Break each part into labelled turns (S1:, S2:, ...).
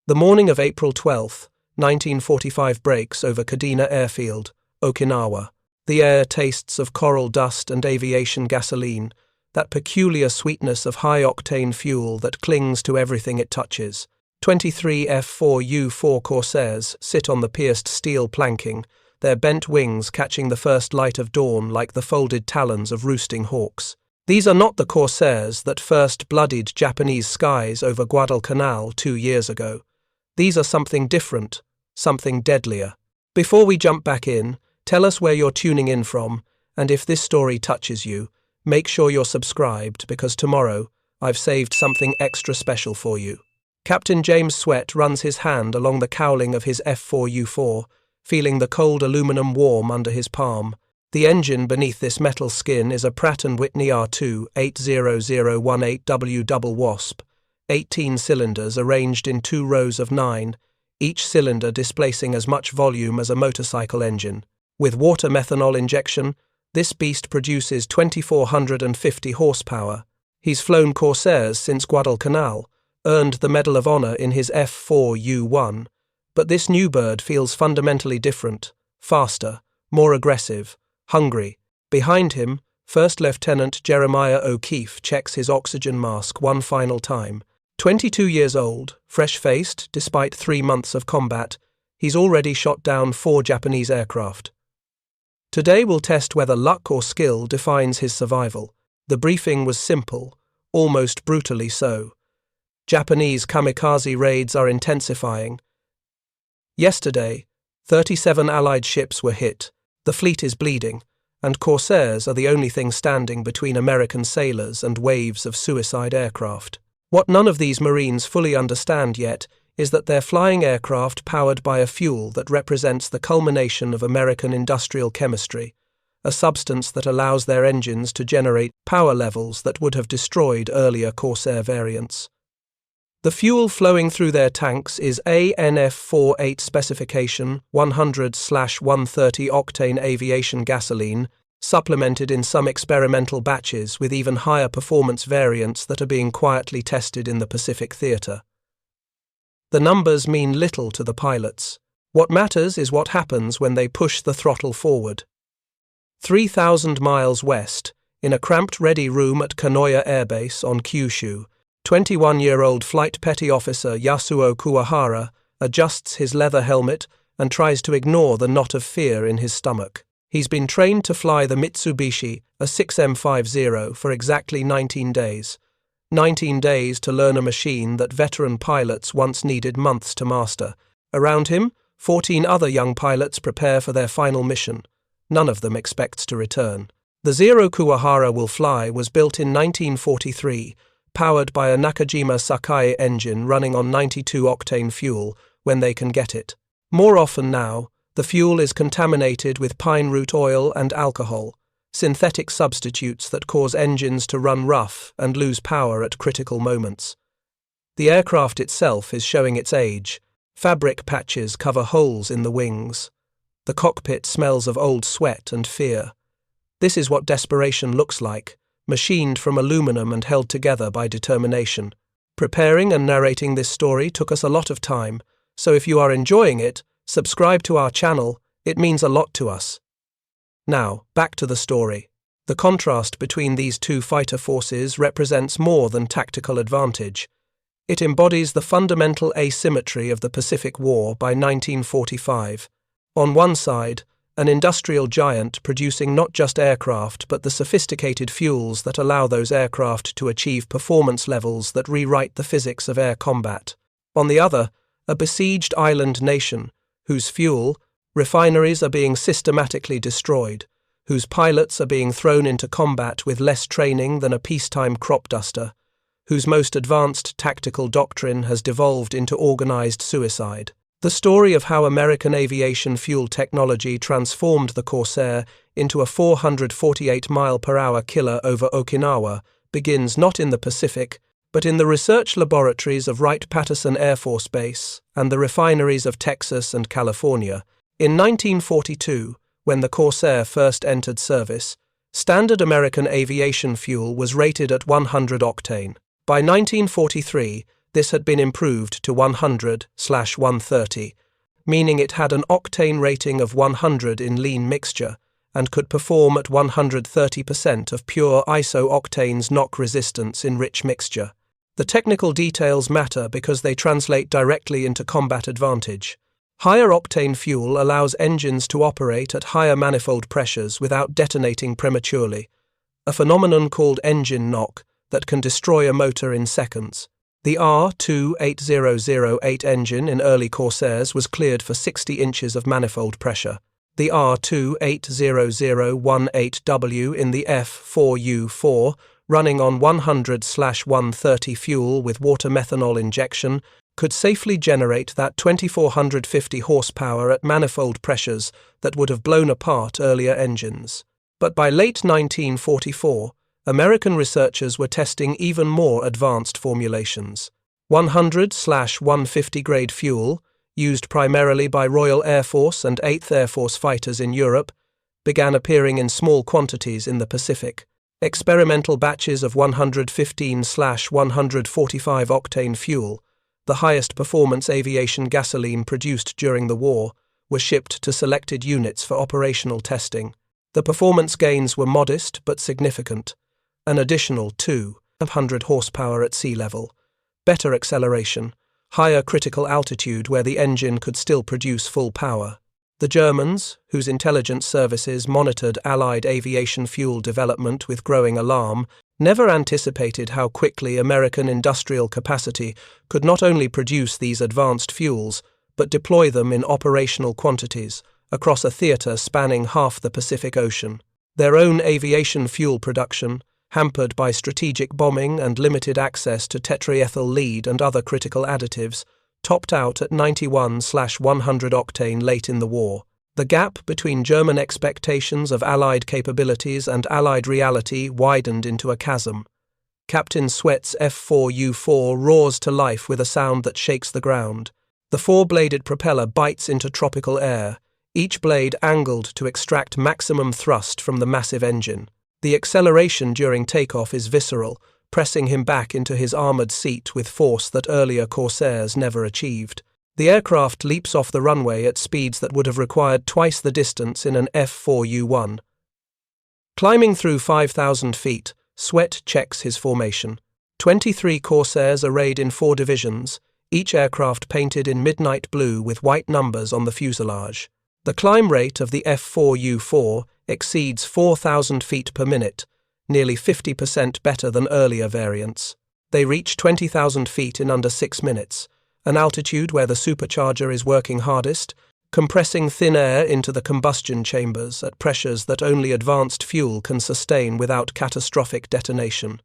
S1: The morning of April 12, 1945 breaks over Kadena Airfield, Okinawa. The air tastes of coral dust and aviation gasoline, that peculiar sweetness of high-octane fuel that clings to everything it touches. 23 F4U-4 Corsairs sit on the pierced steel planking, their bent wings catching the first light of dawn like the folded talons of roosting hawks. These are not the Corsairs that first bloodied Japanese skies over Guadalcanal 2 years ago. These are something different, something deadlier. Before we jump back in, tell us where you're tuning in from, and if this story touches you, make sure you're subscribed because tomorrow I've saved something extra special for you. Captain James Sweat runs his hand along the cowling of his F4U-4, feeling the cold aluminum warm under his palm. The engine beneath this metal skin is a Pratt & Whitney R2 80018 WWIIP, 18 cylinders arranged in 2 rows of 9, each cylinder displacing as much volume as a motorcycle engine. With water methanol injection, this beast produces 2,450 horsepower. He's flown Corsairs since Guadalcanal, earned the Medal of Honor in his F4U-1, but this new bird feels fundamentally different, faster, more aggressive, hungry. Behind him, First Lieutenant Jeremiah O'Keefe checks his oxygen mask one final time. 22 years old, fresh-faced, despite 3 months of combat, he's already shot down 4 Japanese aircraft. Today we'll test whether luck or skill defines his survival. The briefing was simple, almost brutally so. Japanese kamikaze raids are intensifying. Yesterday, 37 Allied ships were hit, the fleet is bleeding, and Corsairs are the only thing standing between American sailors and waves of suicide aircraft. What none of these Marines fully understand yet is that they're flying aircraft powered by a fuel that represents the culmination of American industrial chemistry, a substance that allows their engines to generate power levels that would have destroyed earlier Corsair variants. The fuel flowing through their tanks is ANF48 specification 100/130 octane aviation gasoline, supplemented in some experimental batches with even higher performance variants that are being quietly tested in the PacificTheater. The numbers mean little to the pilots. What matters is what happens when they push the throttle forward. 3,000 miles west, in a cramped ready room at Kanoya Air Base on Kyushu, 21-year-old Flight Petty Officer Yasuo Kuwahara adjusts his leather helmet and tries to ignore the knot of fear in his stomach. He's been trained to fly the Mitsubishi, a 6M50, for exactly 19 days. 19 days to learn a machine that veteran pilots once needed months to master. Around him, 14 other young pilots prepare for their final mission. None of them expects to return. The Zero Kuwahara will fly was built in 1943, powered by a Nakajima Sakai engine running on 92-octane fuel when they can get it. More often now, the fuel is contaminated with pine root oil and alcohol, synthetic substitutes that cause engines to run rough and lose power at critical moments. The aircraft itself is showing its age. Fabric patches cover holes in the wings. The cockpit smells of old sweat and fear. This is what desperation looks like, machined from aluminum and held together by determination. Preparing and narrating this story took us a lot of time, so if you are enjoying it, subscribe to our channel, it means a lot to us. Now, back to the story. The contrast between these two fighter forces represents more than tactical advantage. It embodies the fundamental asymmetry of the Pacific War by 1945. On one side, an industrial giant producing not just aircraft but the sophisticated fuels that allow those aircraft to achieve performance levels that rewrite the physics of air combat. On the other, a besieged island nation, whose fuel, refineries are being systematically destroyed, whose pilots are being thrown into combat with less training than a peacetime crop duster, whose most advanced tactical doctrine has devolved into organized suicide. The story of how American aviation fuel technology transformed the Corsair into a 448-mile-per-hour killer over Okinawa begins not in the Pacific, but in the research laboratories of Wright-Patterson Air Force Base and the refineries of Texas and California. In 1942, when the Corsair first entered service, standard American aviation fuel was rated at 100 octane. By 1943, This had been improved to 100/130, meaning it had an octane rating of 100 in lean mixture and could perform at 130% of pure iso-octane's knock resistance in rich mixture. The technical details matter because they translate directly into combat advantage. Higher octane fuel allows engines to operate at higher manifold pressures without detonating prematurely, a phenomenon called engine knock that can destroy a motor in seconds. The R28008 engine in early Corsairs was cleared for 60 inches of manifold pressure. The R2800018W in the F4U-4, running on 100/130 fuel with water methanol injection, could safely generate that 2450 horsepower at manifold pressures that would have blown apart earlier engines. But by late 1944, American researchers were testing even more advanced formulations. 100/150 grade fuel, used primarily by Royal Air Force and 8th Air Force fighters in Europe, began appearing in small quantities in the Pacific. Experimental batches of 115/145 octane fuel, the highest performance aviation gasoline produced during the war, were shipped to selected units for operational testing. The performance gains were modest but significant. An additional 200 horsepower at sea level, better acceleration, higher critical altitude where the engine could still produce full power. The Germans, whose intelligence services monitored Allied aviation fuel development with growing alarm, never anticipated how quickly American industrial capacity could not only produce these advanced fuels, but deploy them in operational quantities across a theater spanning half the Pacific Ocean. Their own aviation fuel production, hampered by strategic bombing and limited access to tetraethyl lead and other critical additives, topped out at 91/100 octane late in the war. The gap between German expectations of Allied capabilities and Allied reality widened into a chasm. Captain Sweat's F4U-4 roars to life with a sound that shakes the ground. The four-bladed propeller bites into tropical air, each blade angled to extract maximum thrust from the massive engine. The acceleration during takeoff is visceral, pressing him back into his armoured seat with force that earlier Corsairs never achieved. The aircraft leaps off the runway at speeds that would have required twice the distance in an F4U-1. Climbing through 5,000 feet, Sweat checks his formation. 23 Corsairs arrayed in 4 divisions, each aircraft painted in midnight blue with white numbers on the fuselage. The climb rate of the F4U-4 exceeds 4,000 feet per minute, nearly 50% better than earlier variants. They reach 20,000 feet in under 6 minutes, an altitude where the supercharger is working hardest, compressing thin air into the combustion chambers at pressures that only advanced fuel can sustain without catastrophic detonation.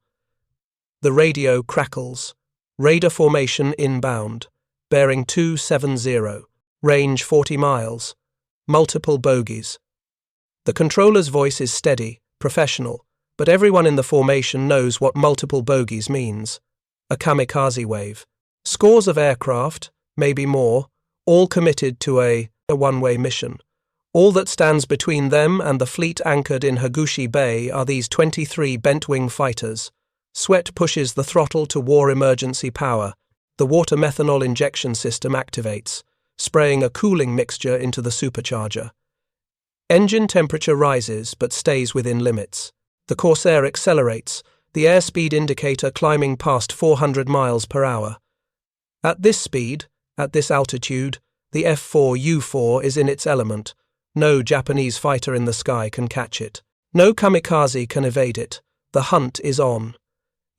S1: The radio crackles. Radar formation inbound, bearing 270, range 40 miles, multiple bogies. The controller's voice is steady, professional, but everyone in the formation knows what multiple bogies means. A kamikaze wave. Scores of aircraft, maybe more, all committed to a one-way mission. All that stands between them and the fleet anchored in Hagushi Bay are these 23 bent-wing fighters. Sweat pushes the throttle to war emergency power. The water methanol injection system activates, spraying a cooling mixture into the supercharger. Engine temperature rises but stays within limits. The Corsair accelerates, the airspeed indicator climbing past 400 miles per hour. At this speed, at this altitude, the F4U-4 is in its element. No Japanese fighter in the sky can catch it. No kamikaze can evade it. The hunt is on.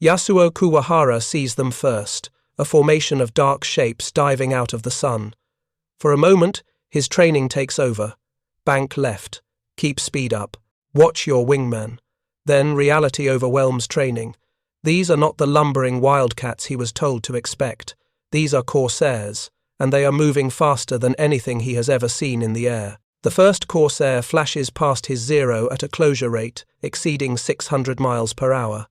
S1: Yasuo Kuwahara sees them first, a formation of dark shapes diving out of the sun. For a moment, his training takes over. Bank left. Keep speed up. Watch your wingman. Then reality overwhelms training. These are not the lumbering wildcats he was told to expect. These are Corsairs, and they are moving faster than anything he has ever seen in the air. The first Corsair flashes past his zero at a closure rate exceeding 600 miles per hour.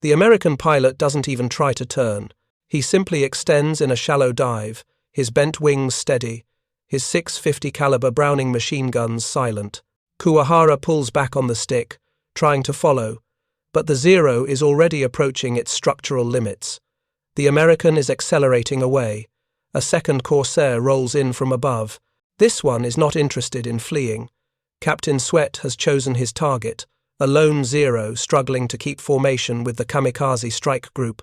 S1: The American pilot doesn't even try to turn. He simply extends in a shallow dive, his bent wings steady, his .650 caliber Browning machine guns silent. Kuwahara pulls back on the stick, trying to follow, but the Zero is already approaching its structural limits. The American is accelerating away. A second Corsair rolls in from above. This one is not interested in fleeing. Captain Sweat has chosen his target, a lone Zero struggling to keep formation with the kamikaze strike group.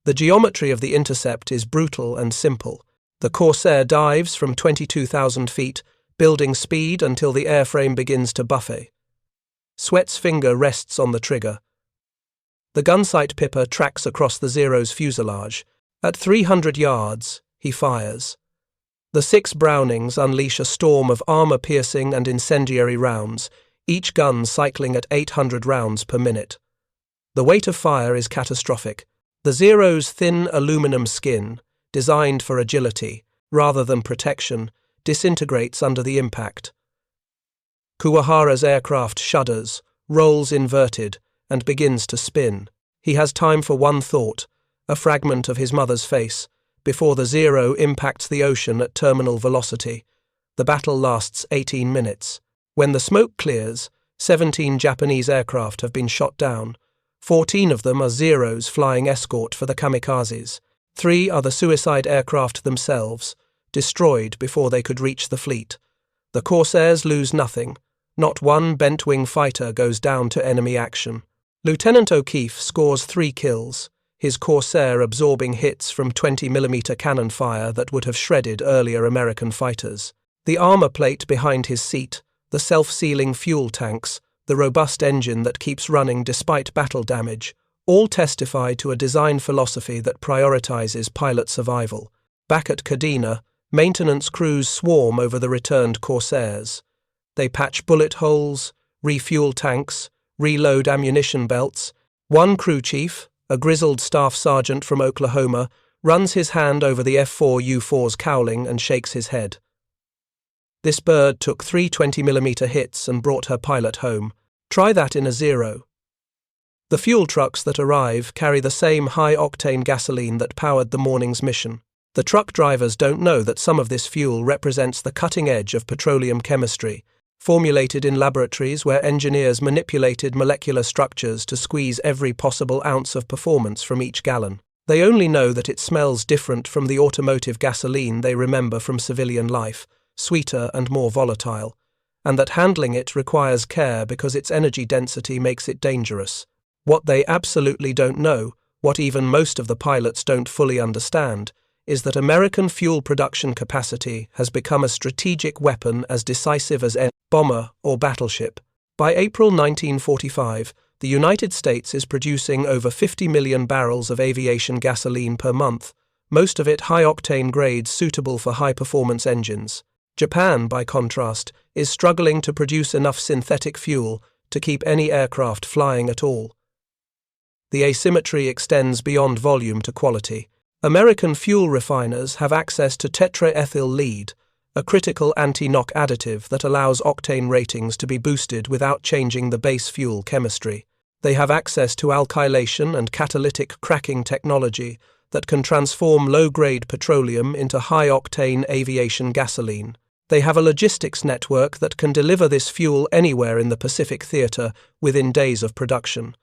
S1: The geometry of the intercept is brutal and simple. The Corsair dives from 22,000 feet, building speed until the airframe begins to buffet. Sweat's finger rests on the trigger. The gunsight pipper tracks across the Zero's fuselage. At 300 yards, he fires. The 6 Brownings unleash a storm of armor-piercing and incendiary rounds, each gun cycling at 800 rounds per minute. The weight of fire is catastrophic. The Zero's thin aluminum skin, designed for agility rather than protection, disintegrates under the impact. Kuwahara's aircraft shudders, rolls inverted, and begins to spin. He has time for one thought, a fragment of his mother's face, before the Zero impacts the ocean at terminal velocity. The battle lasts 18 minutes. When the smoke clears, 17 Japanese aircraft have been shot down. 14 of them are Zeros flying escort for the kamikazes. 3 are the suicide aircraft themselves, destroyed before they could reach the fleet. The Corsairs lose nothing. Not one bent-wing fighter goes down to enemy action. Lieutenant O'Keefe scores 3 kills, his Corsair absorbing hits from 20mm cannon fire that would have shredded earlier American fighters. The armor plate behind his seat, the self-sealing fuel tanks, the robust engine that keeps running despite battle damage, all testify to a design philosophy that prioritizes pilot survival. Back at Kadena, maintenance crews swarm over the returned Corsairs. They patch bullet holes, refuel tanks, reload ammunition belts. One crew chief, a grizzled staff sergeant from Oklahoma, runs his hand over the F4U-4's cowling and shakes his head. This bird took 3 20mm hits and brought her pilot home. Try that in a Zero. The fuel trucks that arrive carry the same high-octane gasoline that powered the morning's mission. The truck drivers don't know that some of this fuel represents the cutting edge of petroleum chemistry, formulated in laboratories where engineers manipulated molecular structures to squeeze every possible ounce of performance from each gallon. They only know that it smells different from the automotive gasoline they remember from civilian life, sweeter and more volatile, and that handling it requires care because its energy density makes it dangerous. What they absolutely don't know, what even most of the pilots don't fully understand, is that American fuel production capacity has become a strategic weapon as decisive as any bomber or battleship. By April 1945, the United States is producing over 50 million barrels of aviation gasoline per month, most of it high-octane grades suitable for high-performance engines. Japan, by contrast, is struggling to produce enough synthetic fuel to keep any aircraft flying at all. The asymmetry extends beyond volume to quality. American fuel refiners have access to tetraethyl lead, a critical anti-knock additive that allows octane ratings to be boosted without changing the base fuel chemistry. They have access to alkylation and catalytic cracking technology that can transform low-grade petroleum into high-octane aviation gasoline. They have a logistics network that can deliver this fuel anywhere in the PacificTheater within days of production.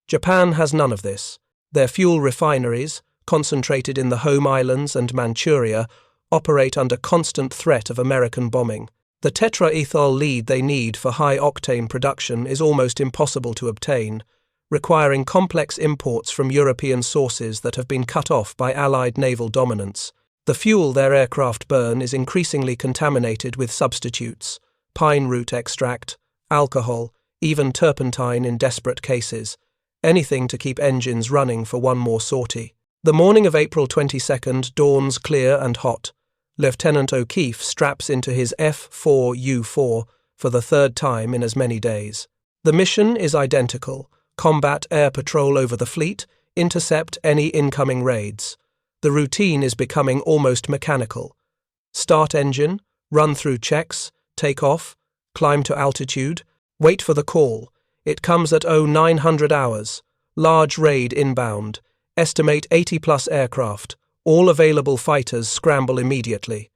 S1: Japan has none of this. Their fuel refineries, concentrated in the home islands and Manchuria, operate under constant threat of American bombing. The tetraethyl lead they need for high-octane production is almost impossible to obtain, requiring complex imports from European sources that have been cut off by Allied naval dominance. The fuel their aircraft burn is increasingly contaminated with substitutes, pine root extract, alcohol, even turpentine in desperate cases, anything to keep engines running for one more sortie. The morning of April 22nd dawns clear and hot. Lieutenant O'Keefe straps into his F4U-4 for the 3rd time in as many days. The mission is identical: combat air patrol over the fleet, intercept any incoming raids. The routine is becoming almost mechanical. Start engine, run through checks, take off, climb to altitude, wait for the call. It comes at 0900 hours. Large raid inbound. Estimate 80+ aircraft. All available fighters scramble immediately.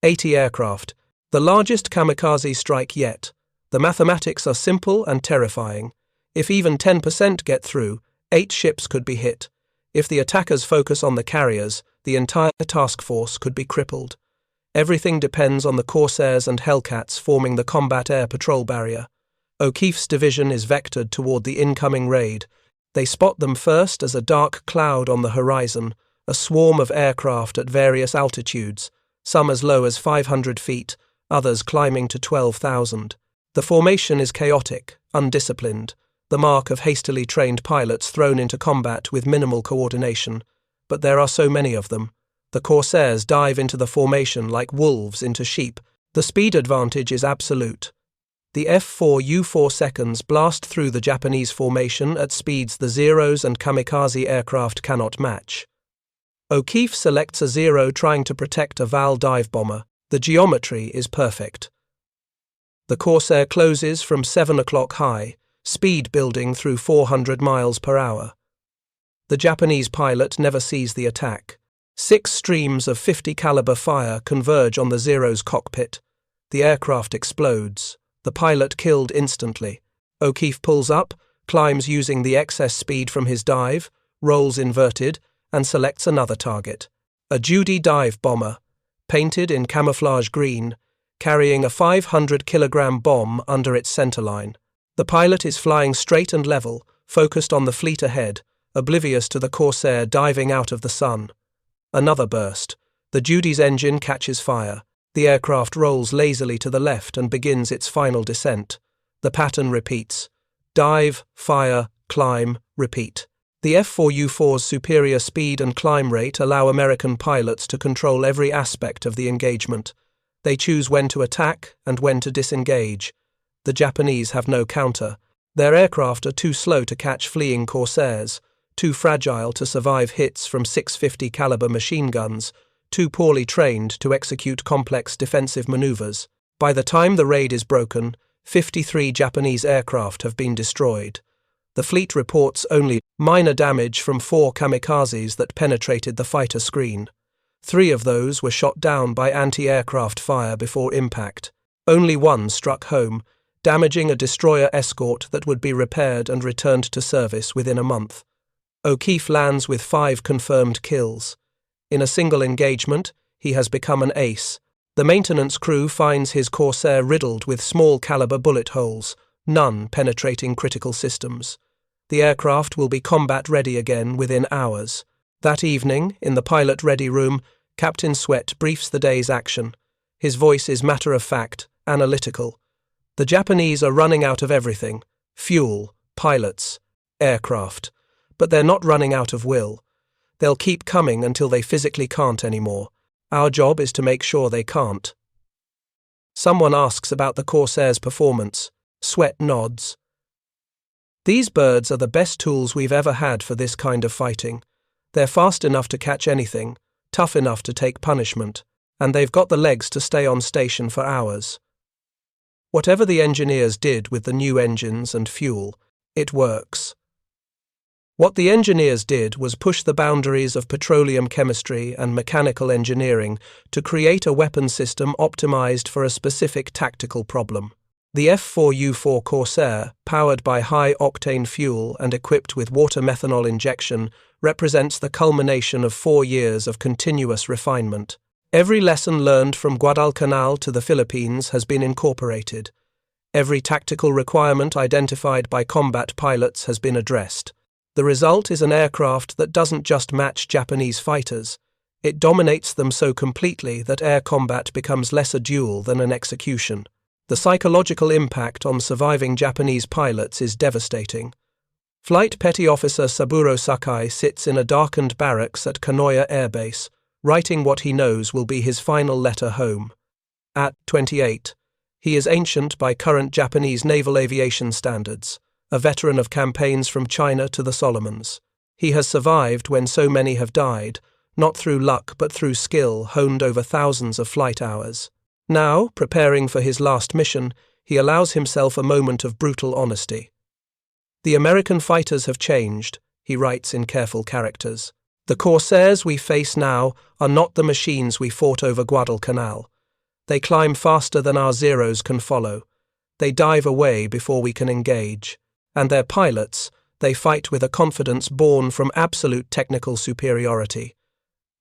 S1: 80 aircraft. The largest kamikaze strike yet. The mathematics are simple and terrifying. If even 10% get through, 8 ships could be hit. If the attackers focus on the carriers, the entire task force could be crippled. Everything depends on the Corsairs and Hellcats forming the combat air patrol barrier. O'Keefe's division is vectored toward the incoming raid. They spot them first as a dark cloud on the horizon, a swarm of aircraft at various altitudes, some as low as 500 feet, others climbing to 12,000. The formation is chaotic, undisciplined, the mark of hastily trained pilots thrown into combat with minimal coordination. But there are so many of them. The Corsairs dive into the formation like wolves into sheep. The speed advantage is absolute. The F4U-4 seconds blast through the Japanese formation at speeds the Zeros and kamikaze aircraft cannot match. O'Keefe selects a Zero trying to protect a Val dive bomber. The geometry is perfect. The Corsair closes from 7 o'clock high, speed building through 400 miles per hour. The Japanese pilot never sees the attack. 6 streams of 50 caliber fire converge on the Zero's cockpit. The aircraft explodes. The pilot killed instantly. O'Keefe pulls up, climbs using the excess speed from his dive, rolls inverted, and selects another target. A Judy dive bomber, painted in camouflage green, carrying a 500-kilogram bomb under its centerline. The pilot is flying straight and level, focused on the fleet ahead, oblivious to the Corsair diving out of the sun. Another burst. The Judy's engine catches fire. The aircraft rolls lazily to the left and begins its final descent. The pattern repeats. Dive, fire, climb, repeat. The F4U-4's superior speed and climb rate allow American pilots to control every aspect of the engagement. They choose when to attack and when to disengage. The Japanese have no counter. Their aircraft are too slow to catch fleeing Corsairs, too fragile to survive hits from 650 caliber machine guns, too poorly trained to execute complex defensive maneuvers. By the time the raid is broken, 53 Japanese aircraft have been destroyed. The fleet reports only minor damage from 4 kamikazes that penetrated the fighter screen. 3 of those were shot down by anti-aircraft fire before impact. Only one struck home, damaging a destroyer escort that would be repaired and returned to service within a month. O'Keefe lands with 5 confirmed kills. In a single engagement, he has become an ace. The maintenance crew finds his Corsair riddled with small-caliber bullet holes, none penetrating critical systems. The aircraft will be combat-ready again within hours. That evening, in the pilot-ready room, Captain Sweat briefs the day's action. His voice is matter-of-fact, analytical. The Japanese are running out of everything: fuel, pilots, aircraft. But they're not running out of will. They'll keep coming until they physically can't anymore. Our job is to make sure they can't. Someone asks about the Corsair's performance. Sweat nods. These birds are the best tools we've ever had for this kind of fighting. They're fast enough to catch anything, tough enough to take punishment, and they've got the legs to stay on station for hours. Whatever the engineers did with the new engines and fuel, it works. What the engineers did was push the boundaries of petroleum chemistry and mechanical engineering to create a weapon system optimized for a specific tactical problem. The F4U-4 Corsair, powered by high-octane fuel and equipped with water methanol injection, represents the culmination of 4 years of continuous refinement. Every lesson learned from Guadalcanal to the Philippines has been incorporated. Every tactical requirement identified by combat pilots has been addressed. The result is an aircraft that doesn't just match Japanese fighters. It dominates them so completely that air combat becomes less a duel than an execution. The psychological impact on surviving Japanese pilots is devastating. Flight Petty Officer Saburo Sakai sits in a darkened barracks at Kanoya Air Base, writing what he knows will be his final letter home. At 28, he is ancient by current Japanese naval aviation standards, a veteran of campaigns from China to the Solomons. He has survived when so many have died, not through luck but through skill honed over thousands of flight hours. Now, preparing for his last mission, he allows himself a moment of brutal honesty. The American fighters have changed, he writes in careful characters. The Corsairs we face now are not the machines we fought over Guadalcanal. They climb faster than our Zeros can follow. They dive away before we can engage. And their pilots, They fight with a confidence born from absolute technical superiority.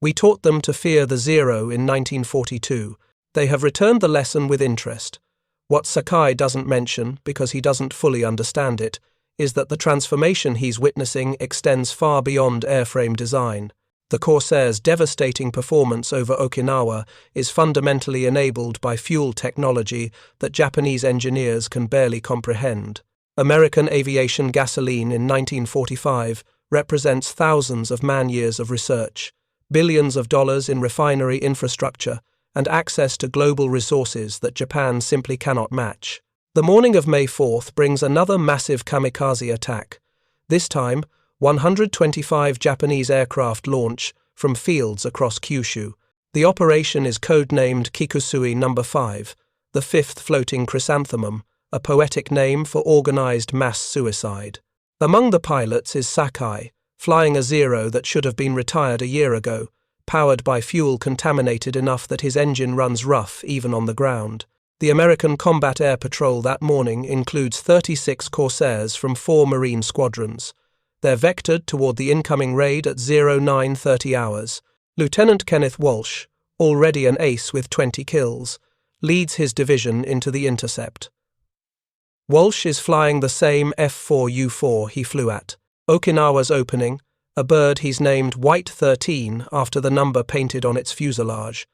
S1: We taught them to fear the Zero in 1942. They have returned the lesson with interest. What Sakai doesn't mention, because he doesn't fully understand it, is that the transformation he's witnessing extends far beyond airframe design. The Corsairs' devastating performance over Okinawa is fundamentally enabled by fuel technology that Japanese engineers can barely comprehend. American aviation gasoline in 1945 represents thousands of man-years of research, billions of dollars in refinery infrastructure, and access to global resources that Japan simply cannot match. The morning of May 4th brings another massive kamikaze attack. This time, 125 Japanese aircraft launch from fields across Kyushu. The operation is codenamed Kikusui No. 5, the fifth floating chrysanthemum, a poetic name for organized mass suicide. Among the pilots is Sakai, flying a Zero that should have been retired a year ago, powered by fuel contaminated enough that his engine runs rough even on the ground. The American Combat Air Patrol that morning includes 36 Corsairs from 4 Marine squadrons. They're vectored toward the incoming raid at 0930 hours. Lieutenant Kenneth Walsh, already an ace with 20 kills, leads his division into the intercept. Walsh is flying the same F4U-4 he flew at Okinawa's opening, a bird he's named White 13 after the number painted on its fuselage.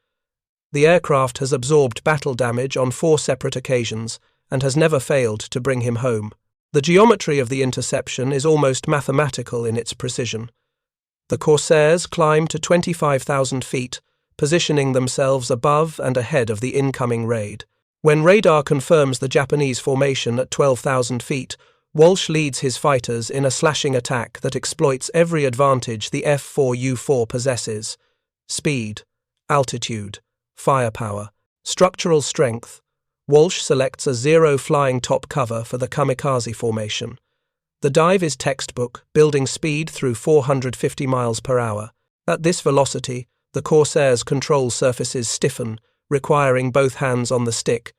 S1: The aircraft has absorbed battle damage on 4 separate occasions and has never failed to bring him home. The geometry of the interception is almost mathematical in its precision. The Corsairs climb to 25,000 feet, positioning themselves above and ahead of the incoming raid. When radar confirms the Japanese formation at 12,000 feet, Walsh leads his fighters in a slashing attack that exploits every advantage the F4U-4 possesses: speed, altitude, firepower, structural strength. Walsh selects a Zero flying top cover for the kamikaze formation. The dive is textbook, building speed through 450 miles per hour. At this velocity, the Corsairs' control surfaces stiffen, requiring both hands on the stick,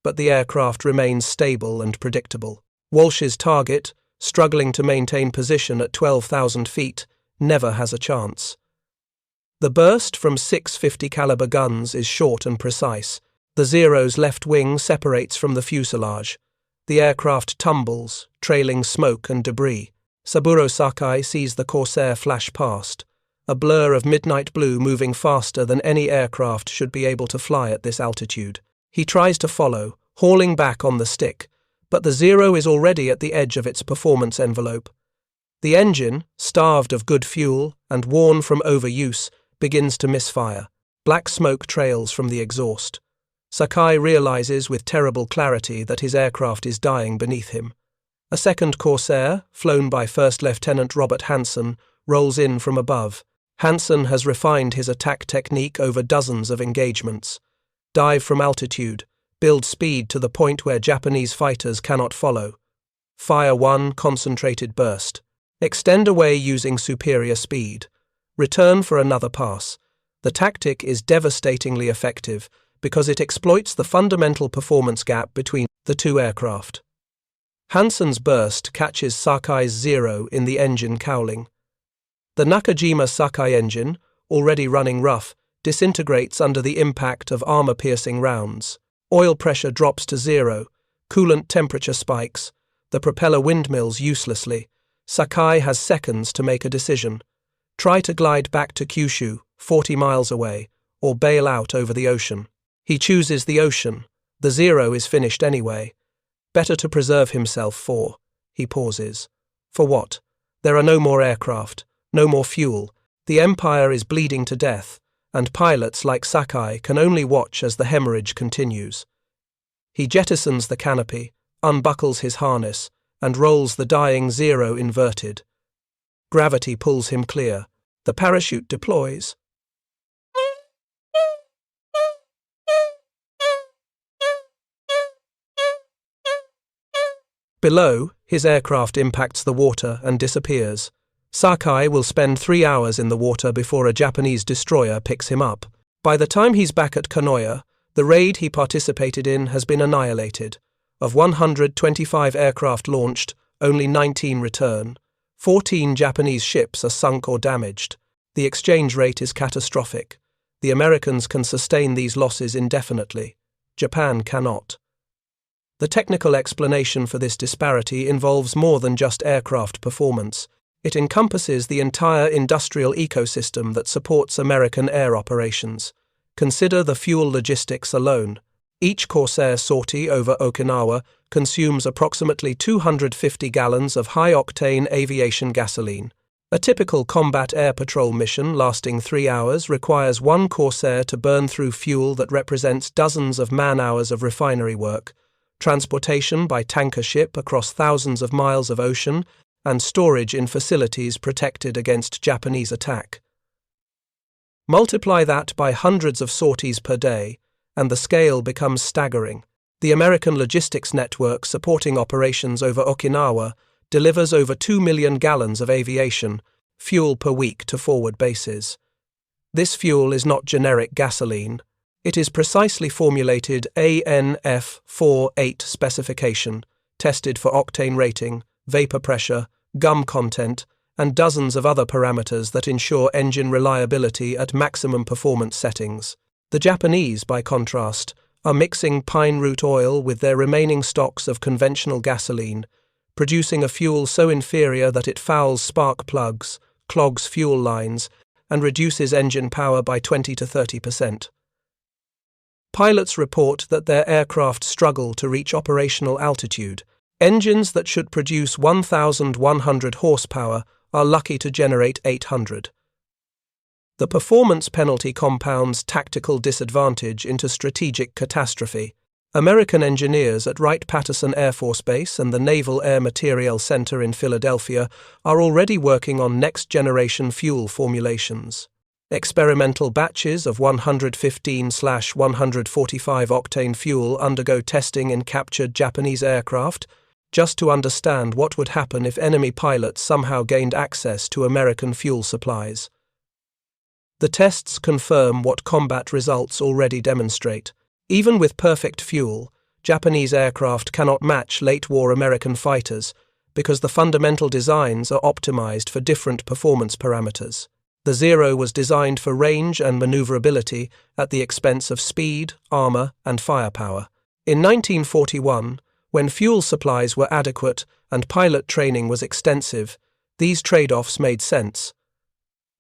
S1: but the aircraft remains stable and predictable. Walsh's target, struggling to maintain position at 12,000 feet, never has a chance. The burst from 650 caliber guns is short and precise. The Zero's left wing separates from the fuselage. The aircraft tumbles, trailing smoke and debris. Saburo Sakai sees the Corsair flash past, a blur of midnight blue moving faster than any aircraft should be able to fly at this altitude. He tries to follow, hauling back on the stick, but the Zero is already at the edge of its performance envelope. The engine, starved of good fuel and worn from overuse, begins to misfire. Black smoke trails from the exhaust. Sakai realizes with terrible clarity that his aircraft is dying beneath him. A second Corsair, flown by First Lieutenant Robert Hansen, rolls in from above. Hansen has refined his attack technique over dozens of engagements. Dive from altitude, build speed to the point where Japanese fighters cannot follow. Fire one concentrated burst. Extend away using superior speed. Return for another pass. The tactic is devastatingly effective because it exploits the fundamental performance gap between the two aircraft. Hansen's burst catches Sakai's Zero in the engine cowling. The Nakajima Sakai engine, already running rough, disintegrates under the impact of armor-piercing rounds. Oil pressure drops to 0, coolant temperature spikes, the propeller windmills uselessly. Sakai has seconds to make a decision. Try to glide back to Kyushu, 40 miles away, or bail out over the ocean. He chooses the ocean. The Zero is finished anyway. Better to preserve himself for. He pauses. For what? There are no more aircraft, no more fuel. The Empire is bleeding to death, and pilots like Sakai can only watch as the hemorrhage continues. He jettisons the canopy, unbuckles his harness, and rolls the dying Zero inverted. Gravity pulls him clear. The parachute deploys. Below, his aircraft impacts the water and disappears. Sakai will spend 3 hours in the water before a Japanese destroyer picks him up. By the time he's back at Kanoya, the raid he participated in has been annihilated. Of 125 aircraft launched, only 19 return. 14 Japanese ships are sunk or damaged. The exchange rate is catastrophic. The Americans can sustain these losses indefinitely. Japan cannot. The technical explanation for this disparity involves more than just aircraft performance. It encompasses the entire industrial ecosystem that supports American air operations. Consider the fuel logistics alone. Each Corsair sortie over Okinawa consumes approximately 250 gallons of high-octane aviation gasoline. A typical combat air patrol mission lasting 3 hours requires one Corsair to burn through fuel that represents dozens of man-hours of refinery work, transportation by tanker ship across thousands of miles of ocean, and storage in facilities protected against Japanese attack. Multiply that by hundreds of sorties per day, and the scale becomes staggering. The American logistics network supporting operations over Okinawa delivers over 2 million gallons of aviation fuel per week to forward bases. This fuel is not generic gasoline. It is precisely formulated ANF48 specification, tested for octane rating, vapor pressure, gum content, and dozens of other parameters that ensure engine reliability at maximum performance settings. The Japanese, by contrast, are mixing pine root oil with their remaining stocks of conventional gasoline, producing a fuel so inferior that it fouls spark plugs, clogs fuel lines, and reduces engine power by 20 to 30%. Pilots report that their aircraft struggle to reach operational altitude. Engines that should produce 1,100 horsepower are lucky to generate 800. The performance penalty compounds tactical disadvantage into strategic catastrophe. American engineers at Wright-Patterson Air Force Base and the Naval Air Materiel Center in Philadelphia are already working on next-generation fuel formulations. Experimental batches of 115/145 octane fuel undergo testing in captured Japanese aircraft, just to understand what would happen if enemy pilots somehow gained access to American fuel supplies. The tests confirm what combat results already demonstrate. Even with perfect fuel, Japanese aircraft cannot match late-war American fighters because the fundamental designs are optimized for different performance parameters. The Zero was designed for range and maneuverability at the expense of speed, armor, and firepower. In 1941, when fuel supplies were adequate and pilot training was extensive, these trade-offs made sense.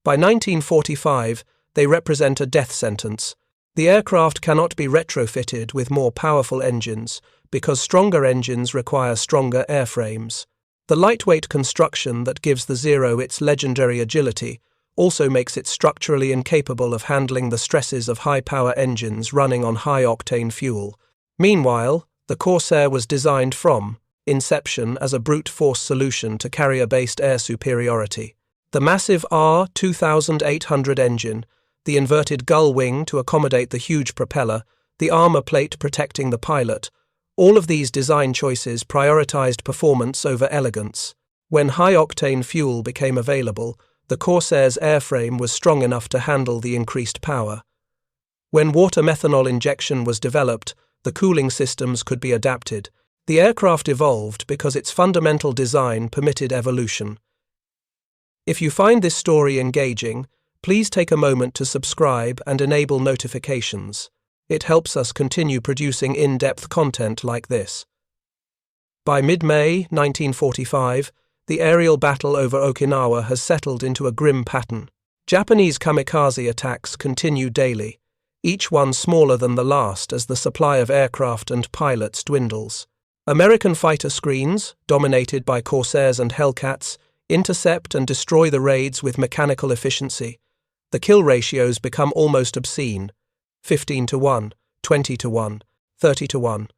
S1: By 1945, they represent a death sentence. The aircraft cannot be retrofitted with more powerful engines because stronger engines require stronger airframes. The lightweight construction that gives the Zero its legendary agility also makes it structurally incapable of handling the stresses of high-power engines running on high-octane fuel. Meanwhile, the Corsair was designed from inception as a brute force solution to carrier-based air superiority. The massive R2800 engine, the inverted gull wing to accommodate the huge propeller, the armor plate protecting the pilot, all of these design choices prioritized performance over elegance. When high-octane fuel became available, the Corsair's airframe was strong enough to handle the increased power. When water methanol injection was developed, the cooling systems could be adapted. The aircraft evolved because its fundamental design permitted evolution. If you find this story engaging, please take a moment to subscribe and enable notifications. It helps us continue producing in-depth content like this. By mid-May 1945, the aerial battle over Okinawa has settled into a grim pattern. Japanese kamikaze attacks continue daily, each one smaller than the last as the supply of aircraft and pilots dwindles. American fighter screens, dominated by Corsairs and Hellcats, intercept and destroy the raids with mechanical efficiency. The kill ratios become almost obscene: 15-1, 20-1, 30-1.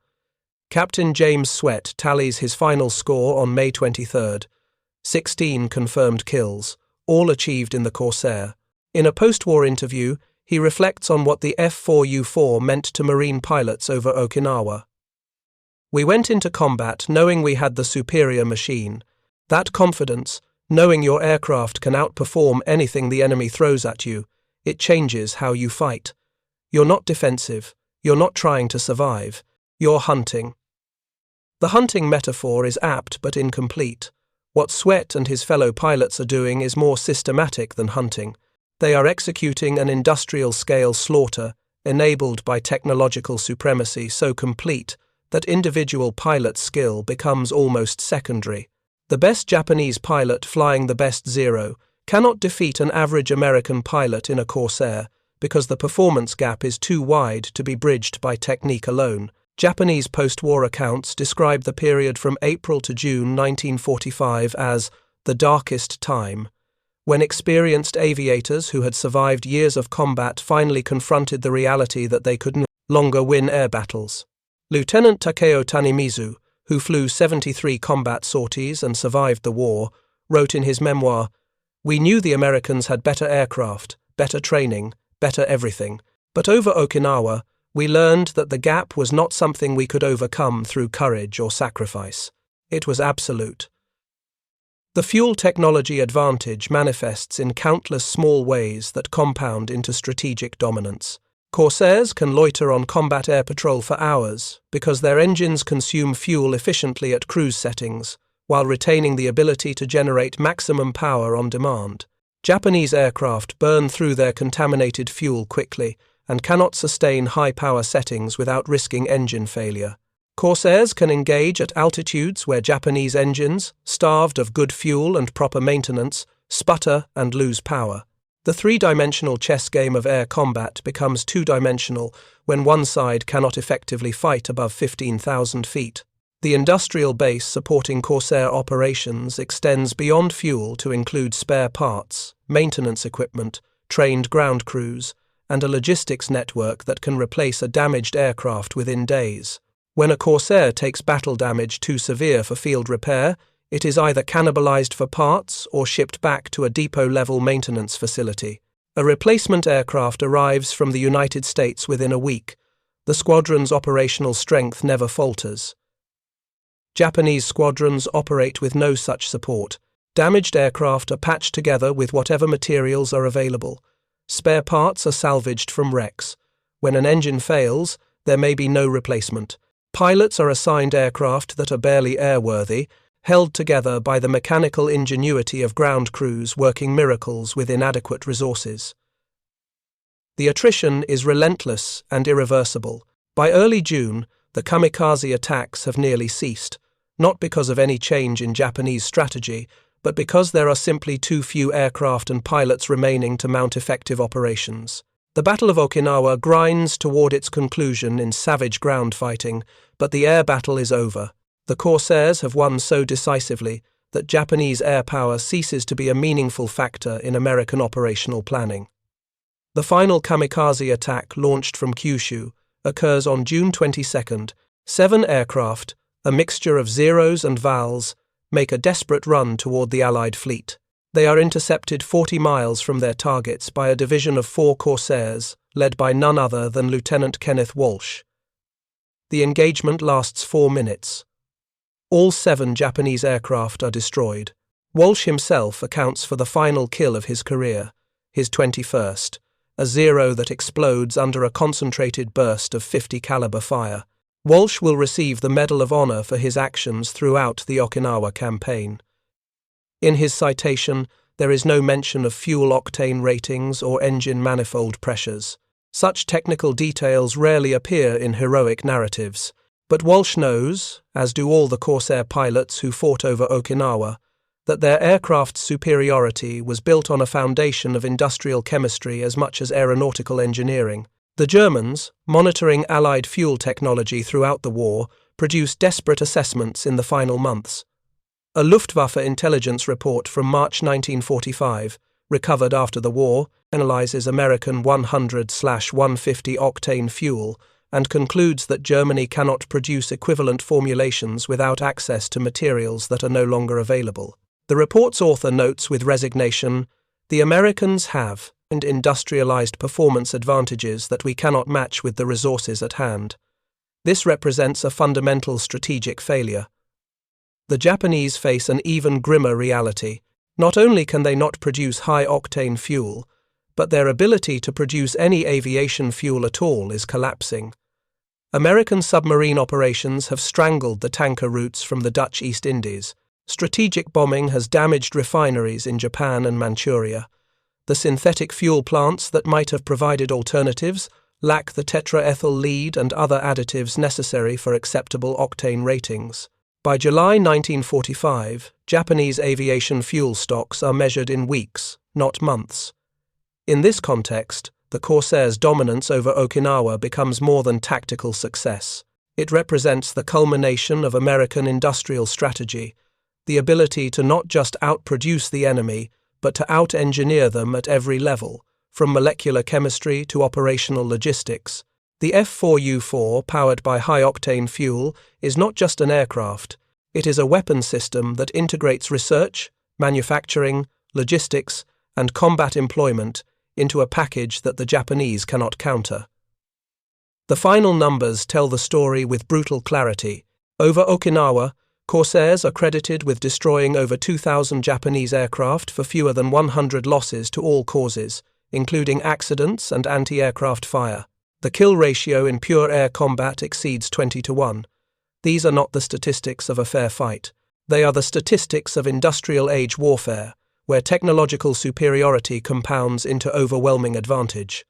S1: Captain James Sweat tallies his final score on May 23rd. 16 confirmed kills, all achieved in the Corsair. In a post-war interview, he reflects on what the F4U-4 meant to Marine pilots over Okinawa. "We went into combat knowing we had the superior machine. That confidence, knowing your aircraft can outperform anything the enemy throws at you, it changes how you fight. You're not defensive, you're not trying to survive, you're hunting." The hunting metaphor is apt but incomplete. What Sweat and his fellow pilots are doing is more systematic than hunting. They are executing an industrial-scale slaughter enabled by technological supremacy so complete that individual pilot skill becomes almost secondary. The best Japanese pilot flying the best Zero cannot defeat an average American pilot in a Corsair because the performance gap is too wide to be bridged by technique alone. Japanese post-war accounts describe the period from April to June 1945 as the darkest time, when experienced aviators who had survived years of combat finally confronted the reality that they could no longer win air battles. Lieutenant Takeo Tanimizu, who flew 73 combat sorties and survived the war, wrote in his memoir, "We knew the Americans had better aircraft, better training, better everything. But over Okinawa, we learned that the gap was not something we could overcome through courage or sacrifice. It was absolute." The fuel technology advantage manifests in countless small ways that compound into strategic dominance. Corsairs can loiter on combat air patrol for hours because their engines consume fuel efficiently at cruise settings, while retaining the ability to generate maximum power on demand. Japanese aircraft burn through their contaminated fuel quickly and cannot sustain high-power settings without risking engine failure. Corsairs can engage at altitudes where Japanese engines, starved of good fuel and proper maintenance, sputter and lose power. The three-dimensional chess game of air combat becomes two-dimensional when one side cannot effectively fight above 15,000 feet. The industrial base supporting Corsair operations extends beyond fuel to include spare parts, maintenance equipment, trained ground crews, and a logistics network that can replace a damaged aircraft within days. When a Corsair takes battle damage too severe for field repair, it is either cannibalized for parts or shipped back to a depot-level maintenance facility. A replacement aircraft arrives from the United States within a week. The squadron's operational strength never falters. Japanese squadrons operate with no such support. Damaged aircraft are patched together with whatever materials are available. Spare parts are salvaged from wrecks. When an engine fails, there may be no replacement. Pilots are assigned aircraft that are barely airworthy, held together by the mechanical ingenuity of ground crews working miracles with inadequate resources. The attrition is relentless and irreversible. By early June, the kamikaze attacks have nearly ceased, not because of any change in Japanese strategy, but because there are simply too few aircraft and pilots remaining to mount effective operations. The Battle of Okinawa grinds toward its conclusion in savage ground fighting, but the air battle is over. The Corsairs have won so decisively that Japanese air power ceases to be a meaningful factor in American operational planning. The final kamikaze attack launched from Kyushu occurs on June 22nd. 7 aircraft, a mixture of Zeros and Vals, make a desperate run toward the Allied fleet. They are intercepted 40 miles from their targets by a division of 4 Corsairs, led by none other than Lieutenant Kenneth Walsh. The engagement lasts 4 minutes. All 7 Japanese aircraft are destroyed. Walsh himself accounts for the final kill of his career, his 21st, a Zero that explodes under a concentrated burst of .50 caliber fire. Walsh will receive the Medal of Honor for his actions throughout the Okinawa campaign. In his citation, there is no mention of fuel octane ratings or engine manifold pressures. Such technical details rarely appear in heroic narratives. But Walsh knows, as do all the Corsair pilots who fought over Okinawa, that their aircraft's superiority was built on a foundation of industrial chemistry as much as aeronautical engineering. The Germans, monitoring Allied fuel technology throughout the war, produced desperate assessments in the final months. A Luftwaffe intelligence report from March 1945, recovered after the war, analyzes American 100/150 octane fuel and concludes that Germany cannot produce equivalent formulations without access to materials that are no longer available. The report's author notes with resignation, "The Americans have and industrialized performance advantages that we cannot match with the resources at hand. This represents a fundamental strategic failure." The Japanese face an even grimmer reality. Not only can they not produce high-octane fuel, but their ability to produce any aviation fuel at all is collapsing. American submarine operations have strangled the tanker routes from the Dutch East Indies. Strategic bombing has damaged refineries in Japan and Manchuria. The synthetic fuel plants that might have provided alternatives lack the tetraethyl lead and other additives necessary for acceptable octane ratings. By July 1945, Japanese aviation fuel stocks are measured in weeks, not months. In this context, the Corsairs' dominance over Okinawa becomes more than tactical success. It represents the culmination of American industrial strategy, the ability to not just outproduce the enemy, but to out-engineer them at every level, from molecular chemistry to operational logistics. The F4U-4, powered by high-octane fuel, is not just an aircraft. It is a weapon system that integrates research, manufacturing, logistics, and combat employment into a package that the Japanese cannot counter. The final numbers tell the story with brutal clarity. Over Okinawa, Corsairs are credited with destroying over 2,000 Japanese aircraft for fewer than 100 losses to all causes, including accidents and anti-aircraft fire. The kill ratio in pure air combat exceeds 20-1. These are not the statistics of a fair fight. They are the statistics of industrial-age warfare, where technological superiority compounds into overwhelming advantage.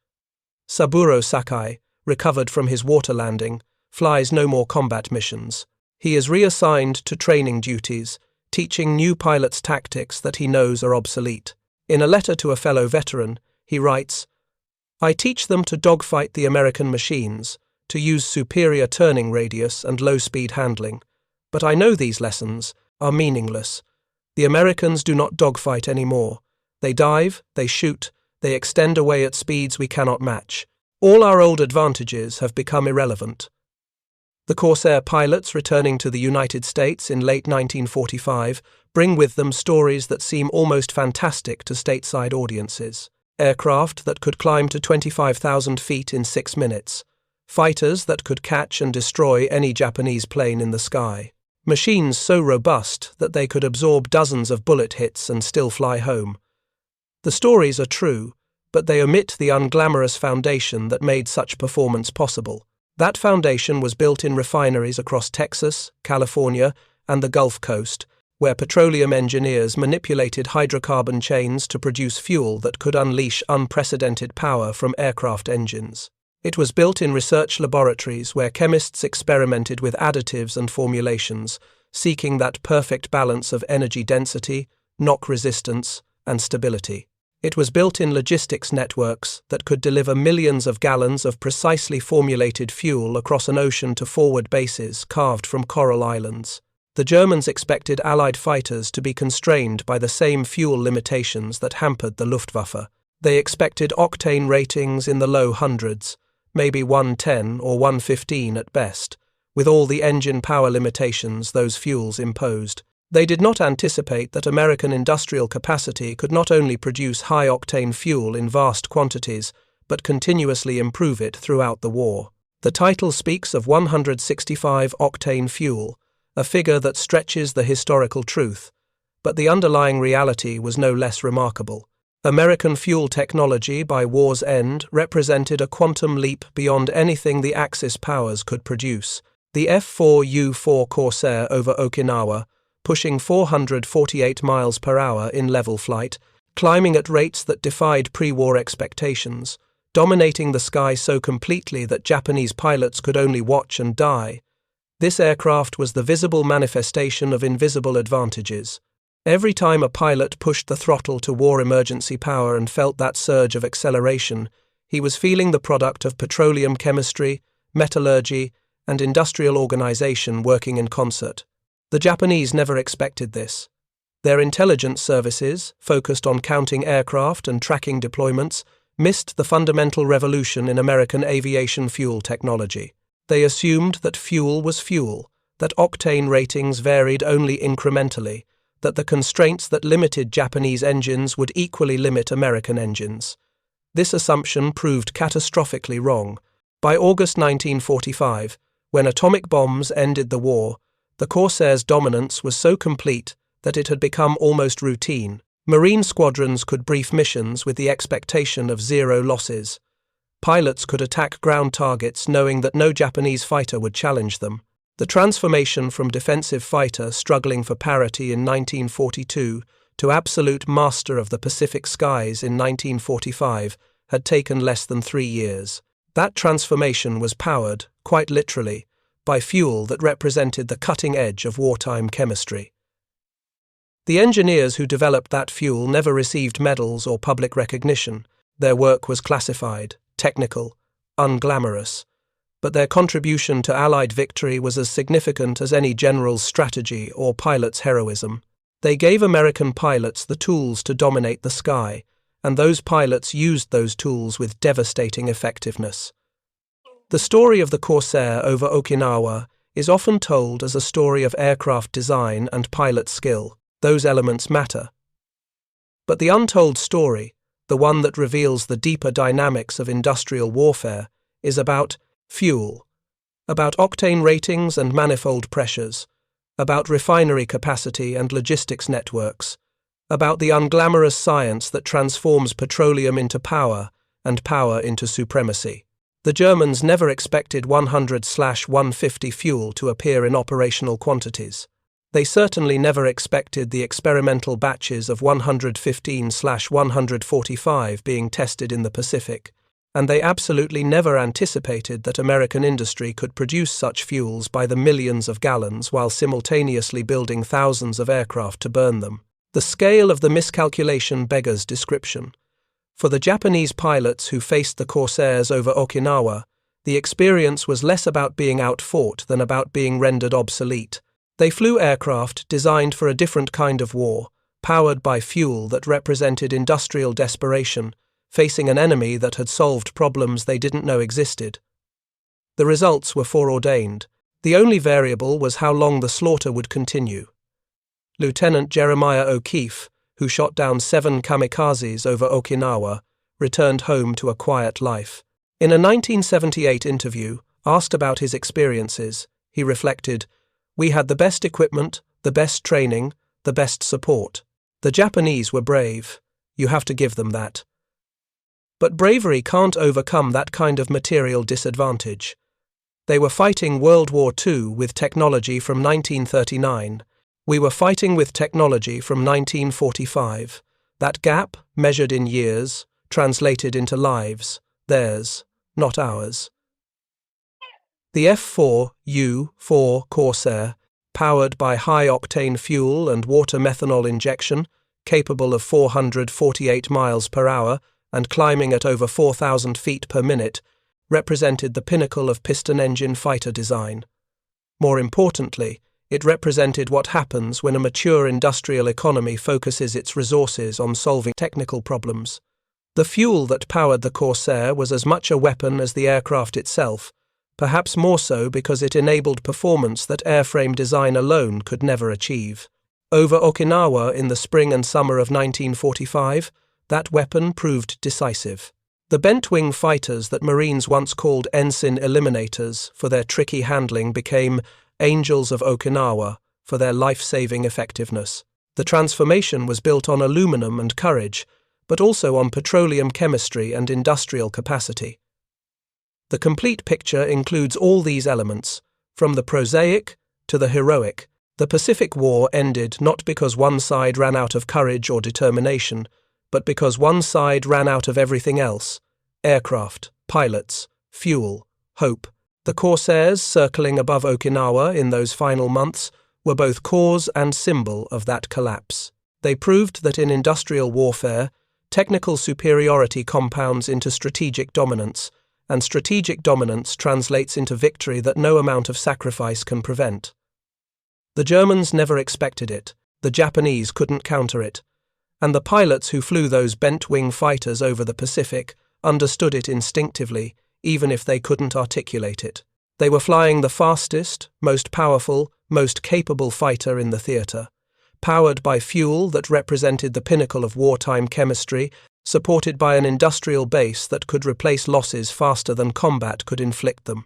S1: Saburo Sakai, recovered from his water landing, flies no more combat missions. He is reassigned to training duties, teaching new pilots tactics that he knows are obsolete. In a letter to a fellow veteran, he writes, "I teach them to dogfight the American machines, to use superior turning radius and low-speed handling. But I know these lessons are meaningless. The Americans do not dogfight anymore. They dive, they shoot, they extend away at speeds we cannot match. All our old advantages have become irrelevant." The Corsair pilots returning to the United States in late 1945 bring with them stories that seem almost fantastic to stateside audiences. Aircraft that could climb to 25,000 feet in 6 minutes. Fighters that could catch and destroy any Japanese plane in the sky. Machines so robust that they could absorb dozens of bullet hits and still fly home. The stories are true, but they omit the unglamorous foundation that made such performance possible. That foundation was built in refineries across Texas, California, and the Gulf Coast, where petroleum engineers manipulated hydrocarbon chains to produce fuel that could unleash unprecedented power from aircraft engines. It was built in research laboratories where chemists experimented with additives and formulations, seeking that perfect balance of energy density, knock resistance, and stability. It was built in logistics networks that could deliver millions of gallons of precisely formulated fuel across an ocean to forward bases carved from coral islands. The Germans expected Allied fighters to be constrained by the same fuel limitations that hampered the Luftwaffe. They expected octane ratings in the low hundreds, maybe 110 or 115 at best, with all the engine power limitations those fuels imposed. They did not anticipate that American industrial capacity could not only produce high-octane fuel in vast quantities, but continuously improve it throughout the war. The title speaks of 165-octane fuel, a figure that stretches the historical truth, but the underlying reality was no less remarkable. American fuel technology by war's end represented a quantum leap beyond anything the Axis powers could produce. The F4U-4 Corsair over Okinawa, pushing 448 miles per hour in level flight, climbing at rates that defied pre-war expectations, dominating the sky so completely that Japanese pilots could only watch and die. This aircraft was the visible manifestation of invisible advantages. Every time a pilot pushed the throttle to war emergency power and felt that surge of acceleration, he was feeling the product of petroleum chemistry, metallurgy, and industrial organization working in concert. The Japanese never expected this. Their intelligence services, focused on counting aircraft and tracking deployments, missed the fundamental revolution in American aviation fuel technology. They assumed that fuel was fuel, that octane ratings varied only incrementally, that the constraints that limited Japanese engines would equally limit American engines. This assumption proved catastrophically wrong. By August 1945, when atomic bombs ended the war, the Corsairs' dominance was so complete that it had become almost routine. Marine squadrons could brief missions with the expectation of 0 losses. Pilots could attack ground targets knowing that no Japanese fighter would challenge them. The transformation from defensive fighter struggling for parity in 1942 to absolute master of the Pacific skies in 1945 had taken less than 3 years. That transformation was powered, quite literally, by fuel that represented the cutting edge of wartime chemistry. The engineers who developed that fuel never received medals or public recognition. Their work was classified, technical, unglamorous, but their contribution to Allied victory was as significant as any general's strategy or pilot's heroism. They gave American pilots the tools to dominate the sky, and those pilots used those tools with devastating effectiveness. The story of the Corsair over Okinawa is often told as a story of aircraft design and pilot skill. Those elements matter. But the untold story, the one that reveals the deeper dynamics of industrial warfare, is about fuel, about octane ratings and manifold pressures, about refinery capacity and logistics networks, about the unglamorous science that transforms petroleum into power and power into supremacy. The Germans never expected 100/150 fuel to appear in operational quantities. They certainly never expected the experimental batches of 115/145 being tested in the Pacific, and they absolutely never anticipated that American industry could produce such fuels by the millions of gallons while simultaneously building thousands of aircraft to burn them. The scale of the miscalculation beggars description. For the Japanese pilots who faced the Corsairs over Okinawa, the experience was less about being outfought than about being rendered obsolete. They flew aircraft designed for a different kind of war, powered by fuel that represented industrial desperation, facing an enemy that had solved problems they didn't know existed. The results were foreordained. The only variable was how long the slaughter would continue. Lieutenant Jeremiah O'Keefe, who shot down 7 kamikazes over Okinawa, returned home to a quiet life. In a 1978 interview, asked about his experiences, he reflected, "We had the best equipment, the best training, the best support. The Japanese were brave. You have to give them that. But bravery can't overcome that kind of material disadvantage. They were fighting World War II with technology from 1939. We were fighting with technology from 1945. That gap, measured in years, translated into lives. Theirs, not ours." The F4U-4 Corsair, powered by high-octane fuel and water methanol injection, capable of 448 miles per hour and climbing at over 4,000 feet per minute, represented the pinnacle of piston-engine fighter design. More importantly, it represented what happens when a mature industrial economy focuses its resources on solving technical problems. The fuel that powered the Corsair was as much a weapon as the aircraft itself, perhaps more so because it enabled performance that airframe design alone could never achieve. Over Okinawa in the spring and summer of 1945, that weapon proved decisive. The bent-wing fighters that Marines once called ensign eliminators for their tricky handling became Angels of Okinawa for their life-saving effectiveness. The transformation was built on aluminum and courage, but also on petroleum chemistry and industrial capacity. The complete picture includes all these elements, from the prosaic to the heroic. The Pacific War ended not because one side ran out of courage or determination, but because one side ran out of everything else: aircraft, pilots, fuel, hope. The Corsairs circling above Okinawa in those final months were both cause and symbol of that collapse. They proved that in industrial warfare, technical superiority compounds into strategic dominance, and strategic dominance translates into victory that no amount of sacrifice can prevent. The Germans never expected it, the Japanese couldn't counter it, and the pilots who flew those bent-wing fighters over the Pacific understood it instinctively, even if they couldn't articulate it. They were flying the fastest, most powerful, most capable fighter in the theater, powered by fuel that represented the pinnacle of wartime chemistry, supported by an industrial base that could replace losses faster than combat could inflict them.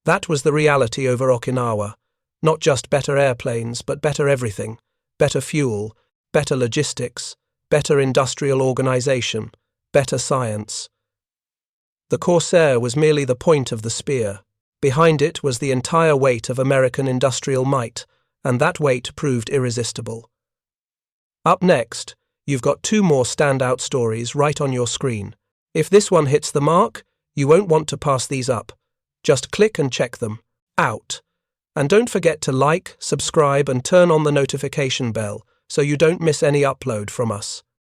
S1: That was the reality over Okinawa. Not just better airplanes, but better everything. Better fuel, better logistics, better industrial organization, better science. The Corsair was merely the point of the spear. Behind it was the entire weight of American industrial might, and that weight proved irresistible. Up next, you've got two more standout stories right on your screen. If this one hits the mark, you won't want to pass these up. Just click and check them out. And don't forget to like, subscribe, and turn on the notification bell so you don't miss any upload from us.